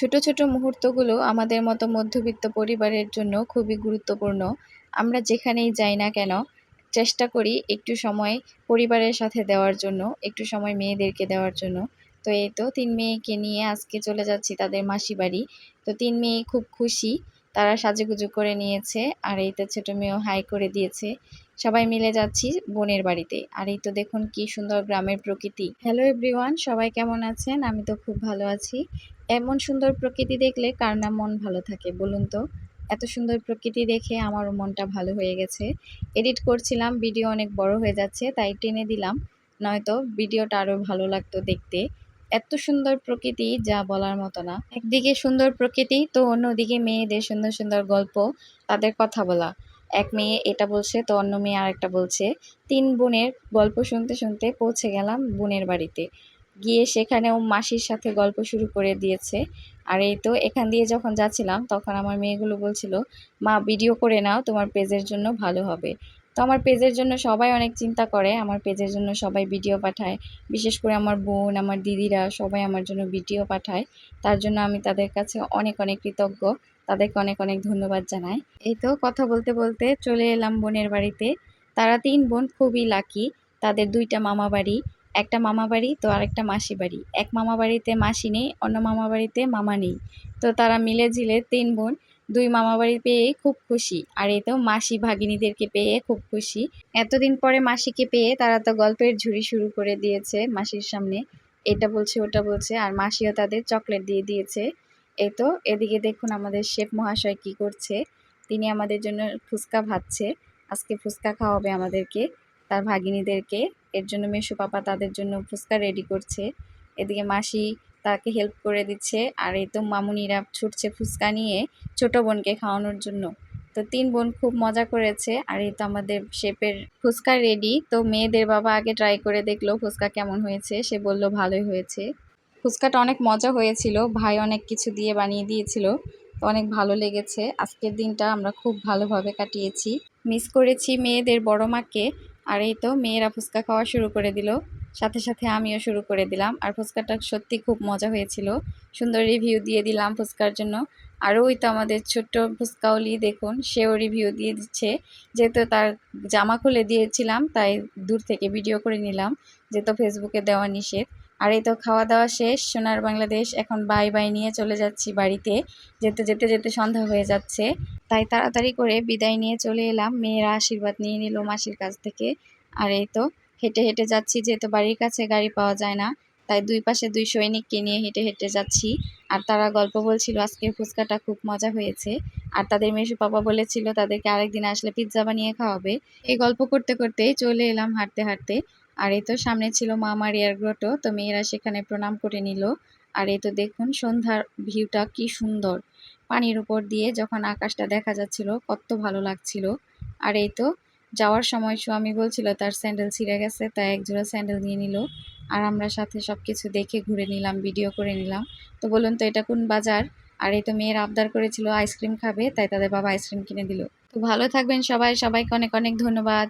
ছোট, ছোট মুহূর্তগুলো আমাদের মতো মধ্যবিত্ত পরিবারের জন্য খুবই গুরুত্বপূর্ণ। আমরা যেখানেই যাই না কেন, চেষ্টা করি একটু সময় পরিবারের সাথে দেওয়ার জন্য, একটু সময় মেয়েদেরকে দেওয়ার জন্য। তো এই তো ৩ মেয়েকে নিয়ে আজকে চলে যাচ্ছি তাদের মাসি বাড়ি। তো ৩ মেয়ে খুব খুশি। তারা সাজুগুজু করে নিয়েছে। আর এই তো ছোট মেয়েও হাই করে দিয়েছে। সবাই মিলে যাচ্ছি বোনের বাড়িতে। আর এই তো দেখুন কি সুন্দর গ্রামের প্রকৃতি। হ্যালো এভরিওয়ান, সবাই কেমন আছেন? আমি তো খুব ভালো আছি। এমন সুন্দর প্রকৃতি দেখলে কার না মন ভালো থাকে বলুন তো? এত সুন্দর প্রকৃতি দেখে আমারও মনটা ভালো হয়ে গেছে। এডিট করছিলাম, ভিডিও অনেক বড় হয়ে যাচ্ছে তাই টেনে দিলাম, নয়তো ভিডিওটা আরও ভালো লাগতো দেখতে। এত সুন্দর প্রকৃতি যা বলার মতো না। একদিকে সুন্দর প্রকৃতি তো অন্যদিকে মেয়েদের সুন্দর সুন্দর গল্প, তাদের কথা বলা। এক মেয়ে এটা বলছে তো অন্য মেয়ে আরেকটা বলছে। ৩ বোনের গল্প শুনতে শুনতে পৌঁছে গেলাম বোনের বাড়িতে। গিয়ে সেখানেও মাসির সাথে গল্প শুরু করে দিয়েছে। আর এই তো এখান দিয়ে যখন যাচ্ছিলাম তখন আমার মেয়েগুলো বলছিল, মা ভিডিও করে নাও, তোমার পেজের জন্য ভালো হবে। তো আমার পেজের জন্য সবাই অনেক চিন্তা করে, আমার পেজের জন্য সবাই ভিডিও পাঠায়। বিশেষ করে আমার বোন, আমার দিদিরা সবাই আমার জন্য ভিডিও পাঠায়। তার জন্য আমি তাদের কাছে অনেক অনেক কৃতজ্ঞ। তাদেরকে অনেক অনেক ধন্যবাদ জানাই। এই তো কথা বলতে বলতে চলে এলাম বোনের বাড়িতে। তারা ৩ বোন খুবই লাকি। তাদের ২টা মামা বাড়ি। একটা মামা বাড়ি তো আরেকটা মাসি বাড়ি। এক মামা বাড়িতে মাসি নেই, অন্য মামা বাড়িতে মামা নেই। তো তারা মিলে ঝিলে ৩ বোন ২ মামা বাড়ি পেয়ে খুব খুশি। আর এই তো মাসি ভাগিনীদেরকে পেয়ে খুব খুশি। এতদিন পরে মাসিকে পেয়ে তারা তো গল্পের ঝুড়ি শুরু করে দিয়েছে মাসির সামনে। এটা বলছে ওটা বলছে, আর মাসিও তাদের চকলেট দিয়ে দিয়েছে। এই তো এদিকে দেখুন আমাদের শেফ মহাশয় কি করছে। তিনি আমাদের জন্য ফুচকা ভাজছে। আজকে ফুচকা খাওয়াবে আমাদেরকে, তার ভাগিনীদেরকে। এর জন্য মেসো পাপা তাদের জন্য ফুচকা রেডি করছে। এদিকে মাসি তাকে হেল্প করে দিচ্ছে। আর এই তো মামুনিরা ছুটছে ফুচকা নিয়ে ছোট বোনকে খাওয়ানোর জন্য। তো ৩ বোন খুব মজা করেছে। আর এই তো আমাদের শেফের ফুচকা রেডি। তো মেয়েদের বাবা আগে ট্রাই করে দেখলো ফুচকা কেমন হয়েছে। সে বলল ভালোই হয়েছে। ফুচকাটা অনেক মজা হয়েছিল, ভাই অনেক কিছু দিয়ে বানিয়ে দিয়েছিল। তো অনেক ভালো লেগেছে। আজকের দিনটা আমরা খুব ভালোভাবে কাটিয়েছি। মিস করেছি মেয়েদের বড় মাকে। আর এই তো মেয়েরা ফুচকা খাওয়া শুরু করে দিল, সাথে সাথে আমিও শুরু করে দিলাম। আর ফুচকাটা সত্যি খুব মজা হয়েছিল। সুন্দর রিভিউ দিয়ে দিলাম ফুচকার জন্য। আর ওই তো আমাদের ছোট্ট ফুচকাওয়ালি দেখুন, সেও রিভিউ দিয়ে দিচ্ছে। যেহেতু তার জামা খুলে দিয়েছিলাম তাই দূর থেকে ভিডিও করে নিলাম, যেহেতু ফেসবুকে দেওয়া নিষেধ। আর এই তো খাওয়া দাওয়া শেষ, সোনার বাংলাদেশ। এখন বাই বাই নিয়ে চলে যাচ্ছি বাড়িতে। যেতে যেতে যেতে সন্ধ্যা হয়ে যাচ্ছে, তাই তাড়াতাড়ি করে বিদায় নিয়ে চলে এলাম। মেয়েরা আশীর্বাদ নিয়ে নিল মাসির কাছ থেকে। আর এই তো হেঁটে হেঁটে যাচ্ছি, যেহেতু বাড়ির কাছে গাড়ি পাওয়া যায় না, তাই ২ পাশে ২ সৈনিককে নিয়ে হেঁটে হেঁটে যাচ্ছি। আর তারা গল্প বলছিল আজকের ফুচকাটা খুব মজা হয়েছে। আর তাদের মেসো পাপা বলেছিল তাদেরকে আরেকদিন আসলে পিৎজা বানিয়ে খাওয়াবে। এই গল্প করতে করতেই চলে এলাম হাঁটতে হাঁটতে। আর এই তো সামনে ছিল মা মারিয়ার গ্রোটো, তো মেয়েরা সেখানে প্রণাম করে নিল। আর এই তো দেখুন সন্ধ্যার ভিউটা কি সুন্দর। পানির উপর দিয়ে যখন আকাশটা দেখা যাচ্ছিল কত ভালো লাগছিল। আর এই তো যাওয়ার সময় স্বামী বলছিল তার স্যান্ডেল ছিঁড়ে গেছে, তাই একজোড়া স্যান্ডেল নিয়ে নিল। আর আমরা সাথে সব কিছু দেখে ঘুরে নিলাম, ভিডিও করে নিলাম। তো বলুন তো এটা কোন বাজার? আর এই তো মেয়ের আবদার করেছিল আইসক্রিম খাবে, তাই তাদের বাবা আইসক্রিম কিনে দিল। তো ভালো থাকবেন সবাই, সবাইকে অনেক অনেক ধন্যবাদ।